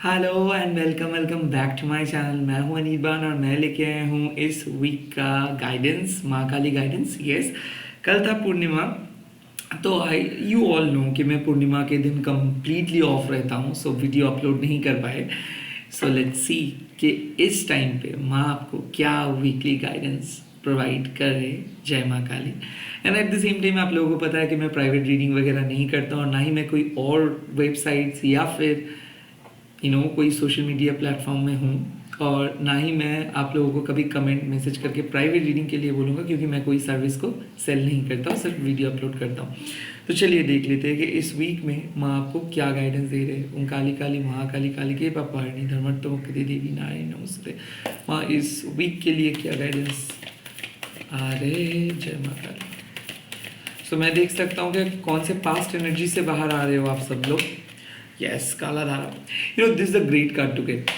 Hello and welcome welcome back to my channel. मैं हूं अनिर्बान और मैं लेके आया हूं इस वीक का गाइडेंस, माँ काली गाइडेंस। यस, कल था पूर्णिमा। तो आई यू ऑल नो कि मैं पूर्णिमा के दिन कम्प्लीटली ऑफ रहता हूं, सो वीडियो अपलोड नहीं कर पाए। सो लेट्स सी कि इस टाइम पे माँ आपको क्या वीकली गाइडेंस प्रोवाइड कर रहे। जय माँ Kali. And at the same time आप लोगों को पता है कि मैं प्राइवेट रीडिंग वगैरह नहीं करता और ना ही मैं कोई और वेबसाइट्स या फिर कोई सोशल मीडिया प्लेटफॉर्म में हूँ, और ना ही मैं आप लोगों को कभी कमेंट मैसेज करके प्राइवेट रीडिंग के लिए बोलूँगा, क्योंकि मैं कोई सर्विस को सेल नहीं करता, सिर्फ वीडियो अपलोड करता हूँ। तो चलिए देख लेते हैं कि इस वीक में माँ आपको क्या गाइडेंस दे रहे हैं। ओम काली काली महाकाली काली के पापारणी धर्मत्व मुक्ति देवी नारायण नमस्ते। माँ इस वीक के लिए क्या गाइडेंस आ रहे। जय माँ काली। सो मैं देख सकता हूँ कि कौन से पास्ट एनर्जी से बाहर आ रहे हो आप सब लोग। Yes, Kala Dhara. This is the great card to get.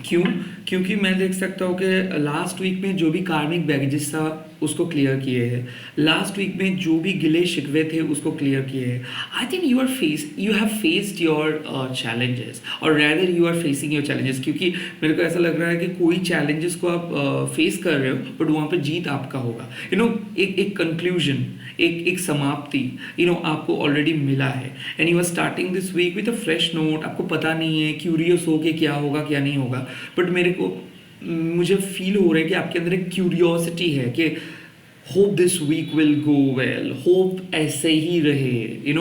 क्यों? क्योंकि मैं देख सकता हूँ कि लास्ट वीक में जो भी कार्मिक बैगेजेस था उसको क्लियर किए हैं। लास्ट वीक में जो भी गिले शिकवे थे उसको क्लियर किए हैं। I think you have faced your challenges, और rather you are facing your challenges, क्योंकि मेरे को ऐसा लग रहा है कि कोई चैलेंजेस को आप फेस कर रहे हो, बट वहाँ पे जीत आपका होगा। एक कंक्लूजन, एक समाप्ति आपको ऑलरेडी मिला है। And you are starting this week with a fresh note. आपको पता नहीं है, क्यूरियस हो कि क्या होगा क्या नहीं होगा, बट मुझे फील हो रहा है कि आपके अंदर एक क्यूरियोसिटी है कि hope this week will go well, hope ऐसे ही रहे।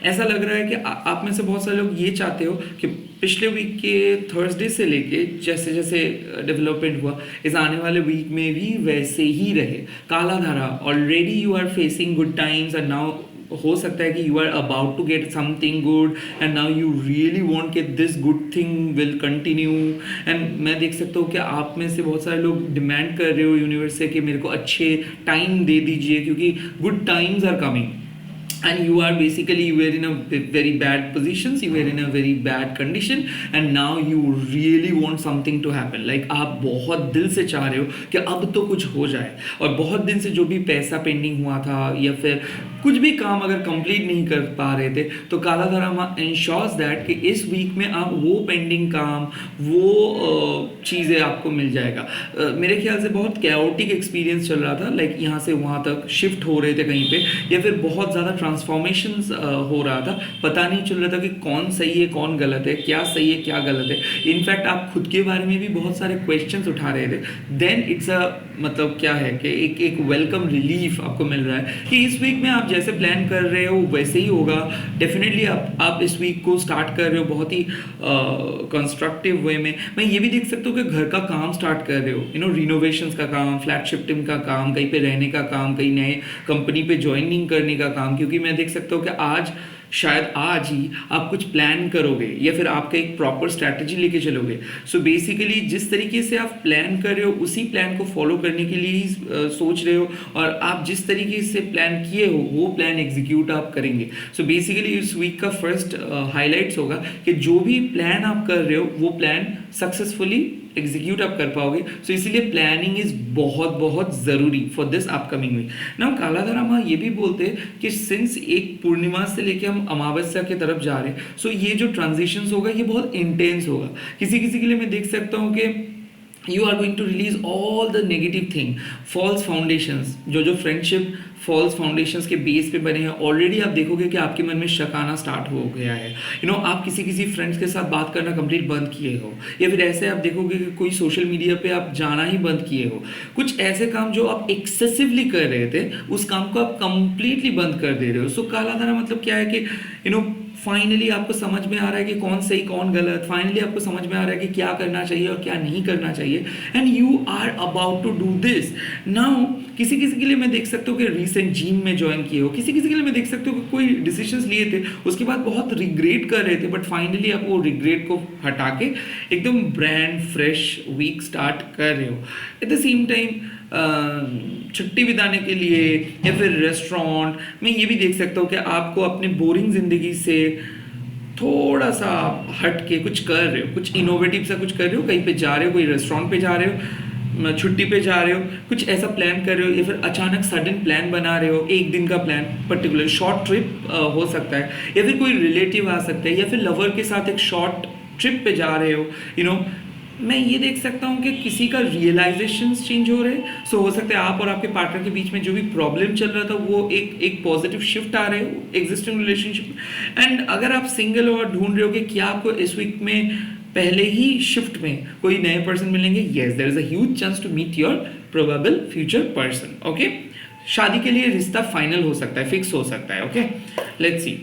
ऐसा लग रहा है कि आप में से बहुत सारे लोग ये चाहते हो कि पिछले वीक के थर्सडे से लेके जैसे जैसे डेवलपमेंट हुआ, इस आने वाले वीक में भी वैसे ही रहे। काला धारा, already you are facing good times and now हो सकता है कि you are about to get something good and now you really want कि this good thing will continue. And मैं देख सकता हूँ कि आप में से बहुत सारे लोग डिमांड कर रहे हो यूनिवर्स से कि मेरे को अच्छे टाइम दे दीजिए, क्योंकि good times are coming. And you were in a very bad positions, you were in a very bad condition, and now you really want something to happen. Like आप बहुत दिल से चाह रहे हो कि अब तो कुछ हो जाए, और बहुत दिन से जो भी पैसा पेंडिंग हुआ था या फिर कुछ भी काम अगर कंप्लीट नहीं कर पा रहे थे, तो काला धारा इंश्योर्स दैट कि इस वीक में आप वो पेंडिंग काम, वो चीज़ें आपको मिल जाएगा। मेरे ख्याल से बहुत कैओटिक एक्सपीरियंस चल रहा था, लाइक यहाँ से वहाँ तक शिफ्ट हो रहे थे कहीं पे, या फिर बहुत ज़्यादा ट्रांसफॉर्मेशंस हो रहा था। पता नहीं चल रहा था कि कौन सही है कौन गलत है, क्या सही है क्या गलत है। इनफैक्ट आप खुद के बारे में भी बहुत सारे क्वेश्चंस उठा रहे थे। देन इट्स मतलब क्या है कि एक वेलकम रिलीफ आपको मिल रहा है कि इस वीक में आप जैसे प्लान कर रहे हो वैसे ही होगा। डेफिनेटली आप इस वीक को स्टार्ट कर रहे हो बहुत ही कंस्ट्रक्टिव वे में। मैं ये भी देख सकता हूँ कि घर का काम स्टार्ट कर रहे हो, रिनोवेशंस का काम, फ्लैट शिफ्टिंग का काम, कहीं पे रहने का काम, कहीं नए कंपनी पे ज्वाइनिंग करने का काम। क्योंकि मैं देख सकता हूँ कि शायद आज ही आप कुछ प्लान करोगे या फिर आपका एक प्रॉपर स्ट्रैटेजी लेके चलोगे। सो बेसिकली जिस तरीके से आप प्लान कर रहे हो उसी प्लान को फॉलो करने के लिए ही सोच रहे हो, और आप जिस तरीके से प्लान किए हो वो प्लान एग्जीक्यूट आप करेंगे। सो बेसिकली इस वीक का फर्स्ट हाईलाइट्स होगा कि जो भी प्लान आप कर रहे हो वो प्लान सक्सेसफुली एग्जीक्यूट आप कर पाओगे। सो इसीलिए प्लानिंग इज बहुत बहुत ज़रूरी for this upcoming week. Now Kala Dhara माँ ये भी बोलते हैं कि सिंस एक पूर्णिमा से लेके हम अमावस्या की तरफ जा रहे हैं, सो ये जो ट्रांजिशंस होगा ये बहुत इंटेंस होगा। किसी किसी के लिए मैं देख सकता हूँ कि you are going to release all the negative thing, false foundations, जो फ्रेंडशिप फॉल्स फाउंडेशंस के बेस पे बने हैं। ऑलरेडी आप देखोगे कि आपके मन में शक आना स्टार्ट हो गया है। आप किसी फ्रेंड्स के साथ बात करना कंप्लीट बंद किए हो, या फिर ऐसे आप देखोगे कि कोई सोशल मीडिया पे आप जाना ही बंद किए हो। कुछ ऐसे काम जो आप एक्सेसिवली कर रहे थे उस काम को आप कंप्लीटली बंद कर दे रहे हो। सो काला धारा मतलब क्या है कि फाइनली आपको समझ में आ रहा है कि कौन सही कौन गलत। फाइनली आपको समझ में आ रहा है कि क्या करना चाहिए और क्या नहीं करना चाहिए, and you are about to do this now. किसी किसी के लिए मैं देख सकता हूँ कि रिसेंट जिम में ज्वाइन किए हो, किसी किसी के लिए मैं देख सकता हूँ कि कोई डिसीजंस लिए थे उसके बाद बहुत रिग्रेट कर रहे थे, बट फाइनली आप वो रिग्रेट को हटा के एकदम ब्रांड फ्रेश वीक स्टार्ट कर रहे हो। एट द सेम टाइम छुट्टी बिताने के लिए या फिर रेस्टोरेंट में ये भी देख सकता हूँ कि आपको अपने बोरिंग ज़िंदगी से थोड़ा सा हट के कुछ कर रहे हो, कुछ इनोवेटिव सा कुछ कर रहे हो। कहीं पे जा रहे हो, कोई रेस्टोरेंट पे जा रहे हो, छुट्टी पे जा रहे हो, कुछ ऐसा प्लान कर रहे हो, या फिर अचानक सडन प्लान बना रहे हो, एक दिन का प्लान, पर्टिकुलर शॉर्ट ट्रिप हो सकता है, या फिर कोई रिलेटिव आ सकता है, या फिर लवर के साथ एक शॉर्ट ट्रिप पे जा रहे हो, मैं ये देख सकता हूँ कि किसी का रियलाइजेशन चेंज हो रहे हैं। सो हो सकता है आप और आपके पार्टनर के बीच में जो भी प्रॉब्लम चल रहा था वो एक पॉजिटिव शिफ्ट आ रहे हो एग्जिस्टिंग रिलेशनशिप। एंड अगर आप सिंगल और ढूंढ रहे हो कि क्या आपको इस वीक में पहले ही शिफ्ट में कोई नए पर्सन मिलेंगे, yes there is a huge chance to meet your probable future person. Okay, शादी के लिए रिश्ता फाइनल हो सकता है, फिक्स हो सकता है। Okay, let's see.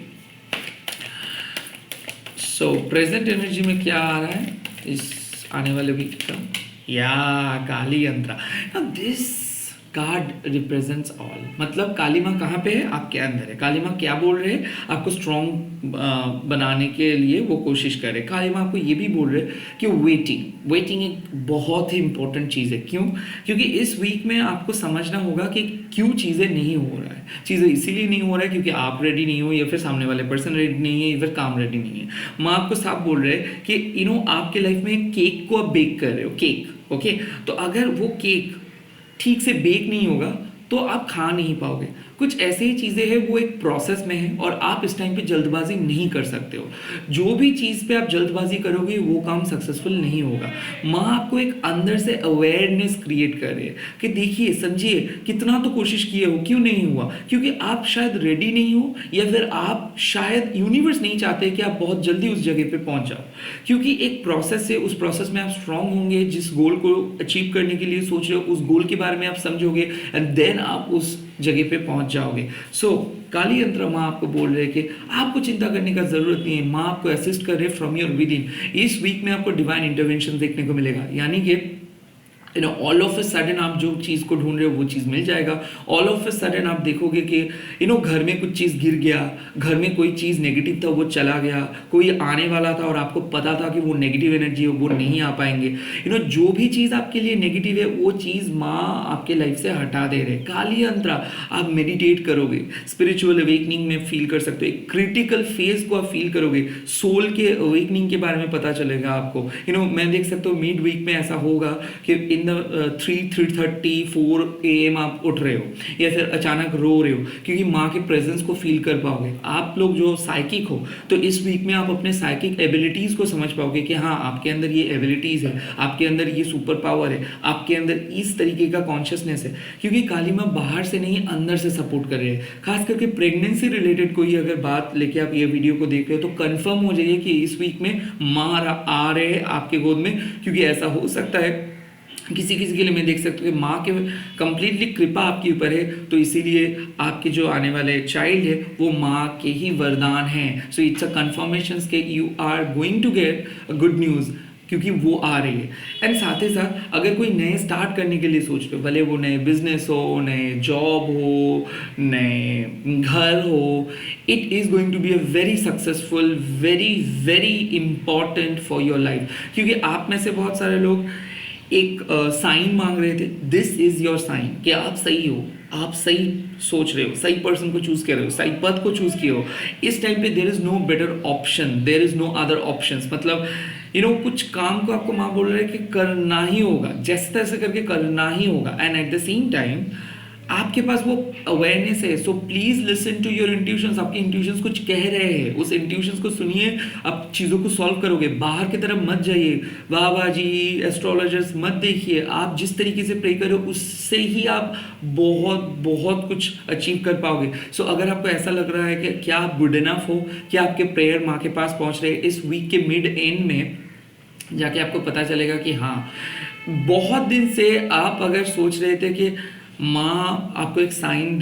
So present energy में क्या आ रहा है इस आने वाले वीक का? या काली यंत्रा। Now this card represents all, मतलब काली माँ कहाँ पे है? आपके अंदर है। काली माँ क्या बोल रहे हैं? आपको स्ट्रॉन्ग बनाने के लिए वो कोशिश कर रहे हैं। काली माँ आपको ये भी बोल रहे हैं कि वेटिंग एक बहुत ही इंपॉर्टेंट चीज़ है। क्यों? क्योंकि इस वीक में आपको समझना होगा कि क्यों चीज़ें नहीं हो रहा है। चीज़ें इसीलिए नहीं हो रहा है क्योंकि आप रेडी नहीं हो, या फिर सामने वाले पर्सन रेडी नहीं है, या फिर काम रेडी नहीं है। माँ आपको साफ बोल रहे हैं कि आपके लाइफ में केक को आप बेक कर रहे हो, केक। ओके, तो अगर वो केक ठीक से बेक नहीं होगा तो आप खा नहीं पाओगे। कुछ ऐसी ही चीज़ें हैं, वो एक प्रोसेस में है और आप इस टाइम पे जल्दबाजी नहीं कर सकते हो। जो भी चीज़ पे आप जल्दबाजी करोगे वो काम सक्सेसफुल नहीं होगा। माँ आपको एक अंदर से अवेयरनेस क्रिएट कर रही है कि देखिए, समझिए, कितना तो कोशिश किए हो, क्यों नहीं हुआ? क्योंकि आप शायद रेडी नहीं हो, या फिर आप शायद यूनिवर्स नहीं चाहते कि आप बहुत जल्दी उस जगह पे पहुंच जाओ। क्योंकि एक प्रोसेस है, उस प्रोसेस में आप स्ट्रांग होंगे। जिस गोल को अचीव करने के लिए सोच रहे हो उस गोल के बारे में आप समझोगे एंड देन आप उस जगह पे पहुंच जाओगे। सो काली यंत्र माँ आपको बोल रहे हैं कि आपको चिंता करने का जरूरत नहीं है। माँ आपको असिस्ट कर रहे हैं फ्रॉम योर विद इन। इस वीक में आपको डिवाइन इंटरवेंशन देखने को मिलेगा, यानी कि ऑल ऑफ ए सडन आप जो चीज़ को ढूंढ रहे हो वो चीज़ मिल जाएगा। ऑल ऑफ ए सडन आप देखोगे कि घर में कुछ चीज़ गिर गया, घर में कोई चीज़ नेगेटिव था वो चला गया, कोई आने वाला था और आपको पता था कि वो नेगेटिव एनर्जी है, वो नहीं आ पाएंगे। जो भी चीज़ आपके लिए नेगेटिव है वो चीज़ माँ आपके लाइफ से हटा दे रहे। काली यंत्र आप मेडिटेट करोगे, स्पिरिचुअल अवेकनिंग में फील कर सकते हो, एक क्रिटिकल फेज को आप फील करोगे, सोल के अवेकनिंग के बारे में पता चलेगा आपको। मैं देख सकता हूँ मिड वीक में ऐसा होगा कि इन 3:30 4 AM आप उठ रहे हो, या फिर अचानक रो रहे हो क्योंकि माँ के प्रेजेंस को फील कर पाओगे। आप लोग जो साइकिक हो तो इस वीक में आप अपने साइकिक एबिलिटीज को समझ पाओगे कि हाँ, आपके अंदर ये एबिलिटीज है, आपके अंदर ये सुपर पावर है, आपके अंदर इस तरीके का कॉन्शियसनेस है। क्योंकि काली माँ बाहर से नहीं अंदर से सपोर्ट कर रही है। खास करके प्रेगनेंसी रिलेटेड कोई अगर बात लेके आप ये वीडियो को देख रहे हो तो कंफर्म हो जाइए कि इस वीक में माँ आ रहे हैं आपके गोद में। क्योंकि ऐसा हो सकता है किसी के लिए मैं देख सकता हूँ कि माँ के कंप्लीटली कृपा आपके ऊपर है, तो इसीलिए आपके जो आने वाले चाइल्ड है वो माँ के ही वरदान हैं। सो इट्स अ कंफर्मेशन के you are going to get a good news, क्योंकि वो आ रही है। एंड साथ ही साथ अगर कोई नए स्टार्ट करने के लिए सोच रहे हो, भले वो नए बिजनेस हो, नए जॉब हो, नए घर हो, it is going to be a very successful, very very important for your life. क्योंकि आप में से बहुत सारे लोग एक साइन मांग रहे थे। दिस इज योर साइन कि आप सही हो, आप सही सोच रहे हो, सही पर्सन को चूज कर रहे हो, सही पथ को चूज किए हो। इस टाइम पे there is no better option, there is no other options. मतलब कुछ काम को आपको माँ बोल रहे हैं कि करना ही होगा, जैसे तैसे करके करना ही होगा। And at the same time आपके पास वो अवेयरनेस है। So please listen to your intuitions. आपके इंट्यूशंस कुछ कह रहे हैं, उस इंट्यूशंस को सुनिए, आप चीज़ों को सॉल्व करोगे। बाहर की तरफ मत जाइए, वाह जी एस्ट्रोलॉजर्स मत देखिए। आप जिस तरीके से प्रे करो उससे ही आप बहुत बहुत कुछ अचीव कर पाओगे। सो अगर आपको ऐसा लग रहा है कि क्या आप गुड इनफ हो, क्या आपके प्रेयर माँ के पास पहुँच रहे हैं, इस वीक के मिड एंड में जाके आपको पता चलेगा कि हाँ, बहुत दिन से आप अगर सोच रहे थे कि माँ आपको एक साइन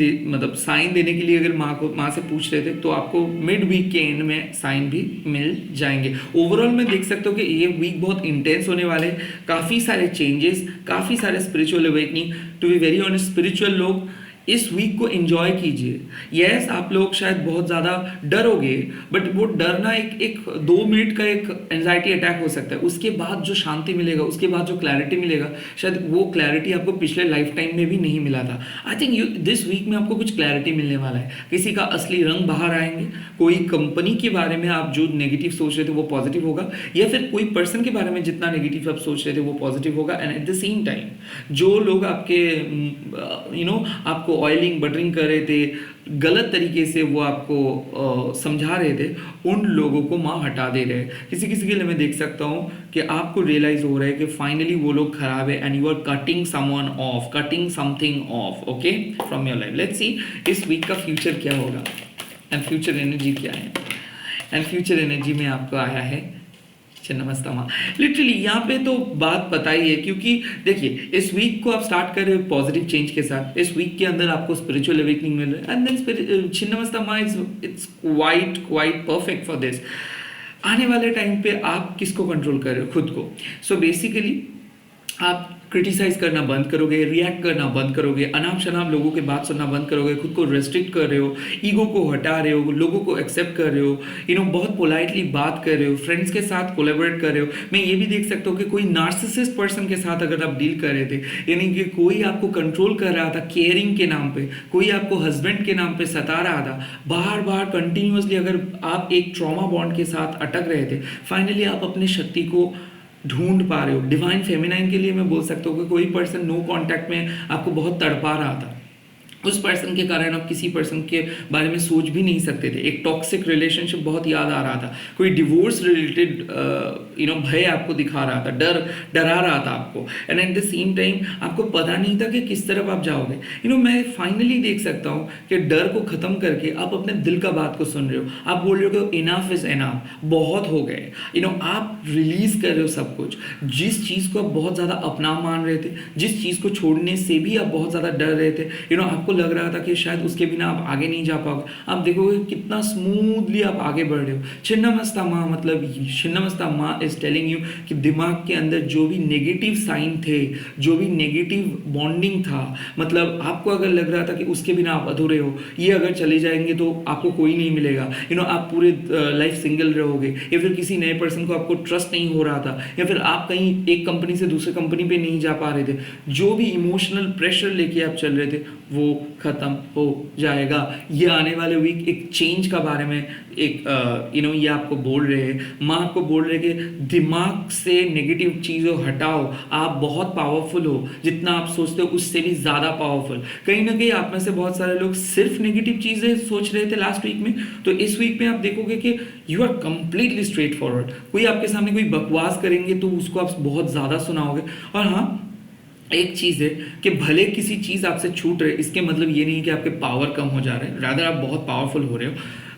देने के लिए अगर माँ से पूछ रहे थे, तो आपको मिड वीक के एंड में साइन भी मिल जाएंगे। ओवरऑल मैं देख सकता हूँ कि ये वीक बहुत इंटेंस होने वाले, काफ़ी सारे चेंजेस, काफ़ी सारे spiritual awakening. To be very honest, spiritual लोग इस वीक को एंजॉय कीजिए। यस, आप लोग शायद बहुत ज़्यादा डरोगे, बट वो डरना एक 2 मिनट का एक एंजाइटी अटैक हो सकता है। उसके बाद जो शांति मिलेगा, उसके बाद जो क्लैरिटी मिलेगा, शायद वो क्लैरिटी आपको पिछले लाइफ टाइम में भी नहीं मिला था। आई थिंक दिस वीक में आपको कुछ क्लैरिटी मिलने वाला है। किसी का असली रंग बाहर आएंगे, कोई कंपनी के बारे में आप जो नेगेटिव सोच रहे थे वो पॉजिटिव होगा, या फिर कोई पर्सन के बारे में जितना नेगेटिव आप सोच रहे थे वो पॉजिटिव होगा। And at the same time जो लोग आपके आपको आपको ऑयलिंग बटरिंग कर रहे थे, गलत तरीके से वो आपको समझा रहे थे, उन लोगों को माँ हटा दे रहे हैं। किसी किसी के लिए मैं देख सकता हूँ कि आपको रियलाइज हो रहा है कि फाइनली वो लोग खराब है and you are cutting someone off, cutting something off, okay, from your life. Let's see इस वीक का फ्यूचर क्या होगा एंड फ्यूचर एनर्जी क्या है। एंड फ्यूचर एनर्जी में आपको आया है छिन्नमस्ता। लिटरली यहाँ पे तो बात पता ही है, क्योंकि देखिए इस वीक को आप स्टार्ट कर रहे हो पॉजिटिव चेंज के साथ। इस वीक के अंदर आपको स्पिरिचुअल अवेकनिंग मिल रहा है and then Chhinnamasta it's quite perfect for this. आने वाले टाइम पे आप किसको कंट्रोल कर रहे हो? खुद को। सो बेसिकली आप क्रिटिसाइज करना बंद करोगे, रिएक्ट करना बंद करोगे, अनाप शनाप लोगों के बात सुनना बंद करोगे, खुद को रेस्ट्रिक्ट कर रहे हो, ईगो को हटा रहे हो, लोगों को एक्सेप्ट कर रहे हो, बहुत पोलाइटली बात कर रहे हो, फ्रेंड्स के साथ कोलैबोरेट कर रहे हो। मैं ये भी देख सकता हूँ कि कोई नार्सिसिस्ट पर्सन के साथ अगर आप डील कर रहे थे, यानी कि कोई आपको कंट्रोल कर रहा था केयरिंग के नाम पे, कोई आपको हस्बैंड के नाम पे सता रहा था, बार बार कंटिन्यूअसली अगर आप एक ट्रॉमा बॉन्ड के साथ अटक रहे थे, फाइनली आप अपनी शक्ति को ढूंढ पा रहे हो। डिवाइन फेमिनाइन के लिए मैं बोल सकता हूँ कि कोई पर्सन नो कांटेक्ट में आपको बहुत तड़पा रहा था, उस पर्सन के कारण आप किसी पर्सन के बारे में सोच भी नहीं सकते थे। एक टॉक्सिक रिलेशनशिप बहुत याद आ रहा था, कोई डिवोर्स रिलेटेड भय आपको दिखा रहा था, डरा रहा था आपको, and at the same time आपको पता नहीं था कि किस तरफ आप जाओगे। मैं फाइनली देख सकता हूँ कि डर को ख़त्म करके आप अपने दिल का बात को सुन रहे हो। आप बोल रहे हो कि इनफ इज़ इनफ, बहुत हो गए। आप रिलीज़ कर रहे हो सब कुछ। जिस चीज़ को आप बहुत ज़्यादा अपना मान रहे थे, जिस चीज़ को छोड़ने से भी आप बहुत ज़्यादा डर रहे थे, आपको लग रहा था कि शायद उसके बिना आप आगे नहीं जा पाओगे, आप देखोगे कितना स्मूथली आप आगे बढ़ रहे हो। छिन्नमस्ता माँ मतलब छिन्नमस्ता माँ इज टेलिंग यू कि दिमाग के अंदर जो भी नेगेटिव साइन थे, जो भी नेगेटिव बॉन्डिंग था, मतलब आपको अगर लग रहा था कि उसके बिना आप अधूरे हो, ये अगर चले जाएंगे तो आपको कोई नहीं मिलेगा, आप पूरे लाइफ सिंगल रहोगे, या फिर किसी नए पर्सन को आपको ट्रस्ट नहीं हो रहा था, या फिर आप कहीं एक कंपनी से दूसरे कंपनी पे नहीं जा पा रहे थे, जो भी इमोशनल प्रेशर लेके आप चल रहे थे वो खत्म हो जाएगा। ये आने वाले वीक एक चेंज का बारे में एक ये आपको बोल रहे हैं, माँ आपको बोल रहे हैं कि दिमाग से नेगेटिव चीज़ों हटाओ, आप बहुत पावरफुल हो, जितना आप सोचते हो उससे भी ज़्यादा पावरफुल। कहीं ना कहीं आप में से बहुत सारे लोग सिर्फ नेगेटिव चीज़ें सोच रहे थे लास्ट वीक में, तो इस वीक में आप देखोगे कि you are completely straightforward. कोई आपके सामने कोई बकवास करेंगे तो उसको आप बहुत ज़्यादा सुनाओगे। और हाँ, एक चीज़ है कि भले किसी चीज़ आपसे छूट रहे, इसके मतलब ये नहीं कि आपके पावर कम हो जा रहे हैं, रादर आप बहुत पावरफुल हो रहे हो।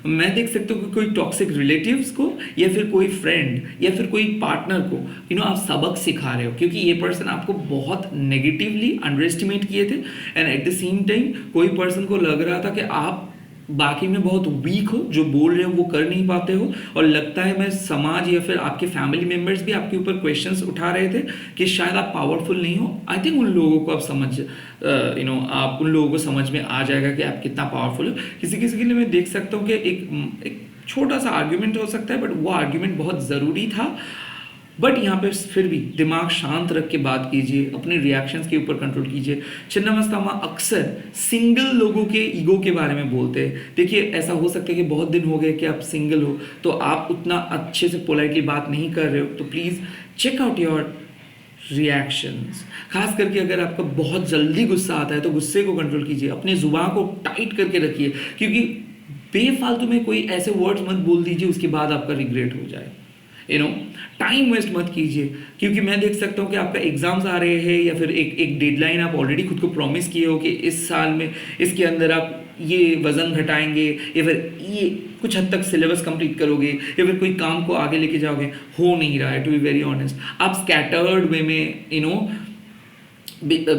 मैं देख सकता हूँ कि कोई टॉक्सिक रिलेटिव्स को, या फिर कोई फ्रेंड, या फिर कोई पार्टनर को आप सबक सिखा रहे हो, क्योंकि ये पर्सन आपको बहुत नेगेटिवली अंडर एस्टिमेट किए थे, and at the same time कोई पर्सन को लग रहा था कि आप बाकी में बहुत वीक हो, जो बोल रहे हो वो कर नहीं पाते हो, और लगता है मैं समाज या फिर आपके फैमिली मेम्बर्स भी आपके ऊपर क्वेश्चंस उठा रहे थे कि शायद आप पावरफुल नहीं हो। आई थिंक उन लोगों को आप आप उन लोगों को समझ में आ जाएगा कि आप कितना पावरफुल हो। किसी किसी के लिए मैं देख सकता हूँ कि एक छोटा सा आर्ग्यूमेंट हो सकता है, बट वो आर्ग्यूमेंट बहुत ज़रूरी था। बट यहाँ पे फिर भी दिमाग शांत रख के बात कीजिए, अपने रिएक्शंस के ऊपर कंट्रोल कीजिए। छिन्नमस्ता माँ अक्सर सिंगल लोगों के ईगो के बारे में बोलते हैं। देखिए, ऐसा हो सकता है कि बहुत दिन हो गए कि आप सिंगल हो, तो आप उतना अच्छे से पोलाइटली बात नहीं कर रहे हो, तो please check out your reactions. खास करके अगर आपका बहुत जल्दी गुस्सा आता है तो गुस्से को कंट्रोल कीजिए, अपने जुबान को टाइट करके रखिए, क्योंकि बेफालतू में कोई ऐसे वर्ड्स मत बोल दीजिए उसके बाद आपका रिग्रेट हो जाए। टाइम वेस्ट मत कीजिए, क्योंकि मैं देख सकता हूँ कि आपका एग्जाम्स आ रहे हैं, या फिर एक डेडलाइन आप ऑलरेडी खुद को प्रॉमिस किए हो कि इस साल में इसके अंदर आप ये वज़न घटाएंगे, या फिर ये कुछ हद तक सिलेबस कंप्लीट करोगे, या फिर कोई काम को आगे लेके जाओगे। हो नहीं रहा है, टू बी वेरी ऑनेस्ट। आप स्कैटर्ड वे में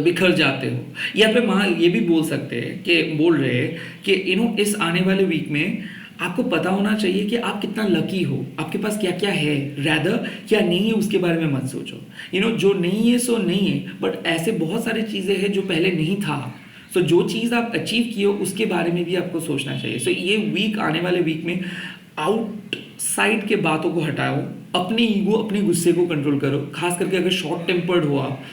बिखर जाते हो। या फिर वहाँ ये भी बोल सकते हैं कि बोल रहे हैं कि इस आने वाले वीक में आपको पता होना चाहिए कि आप कितना लकी हो, आपके पास क्या क्या है, रैदर क्या नहीं है उसके बारे में मत सोचो। जो नहीं है सो नहीं है, बट ऐसे बहुत सारी चीज़ें हैं जो पहले नहीं था। सो जो चीज़ आप अचीव किए हो उसके बारे में भी आपको सोचना चाहिए। सो ये वीक, आने वाले वीक में आउटसाइड के बातों को हटाओ, अपनी ईगो, अपने गुस्से को कंट्रोल करो। खास करके अगर शॉर्ट टेम्पर्ड हो आप,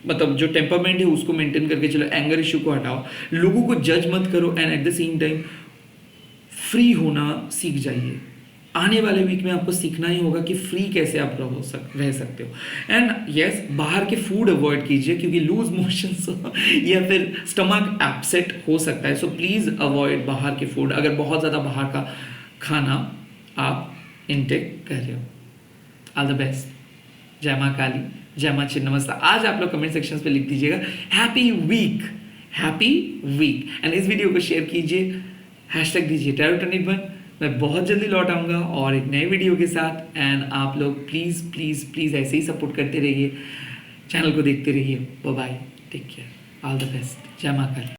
मतलब जो टेम्परमेंट है उसको मेंटेन करके चलो, एंगर इशू को हटाओ, लोगों को जज मत करो, and at the same time free होना सीख जाइए। आने वाले वीक में आपको सीखना ही होगा कि फ्री कैसे आप रह सकते हो। एंड यस, बाहर के फूड अवॉइड कीजिए क्योंकि लूज मोशंस या फिर स्टमक अपसेट हो सकता है। सो प्लीज़ अवॉइड बाहर के फूड अगर बहुत ज़्यादा बाहर का खाना आप इनटेक कर रहे हो। All the best. जय माँ काली, जय माँ छिन्नमस्ता। आज आप लोग कमेंट सेक्शन पे लिख दीजिएगा happy week, happy week. And इस वीडियो को शेयर कीजिए, हैशटैग दीजिए टैरोटनिर्भर। मैं बहुत जल्दी लौट आऊँगा और एक नए वीडियो के साथ। एंड आप लोग प्लीज़ प्लीज़ प्लीज़ ऐसे ही सपोर्ट करते रहिए, चैनल को देखते रहिए। Bye bye, take care, all the best. जय माँ काली।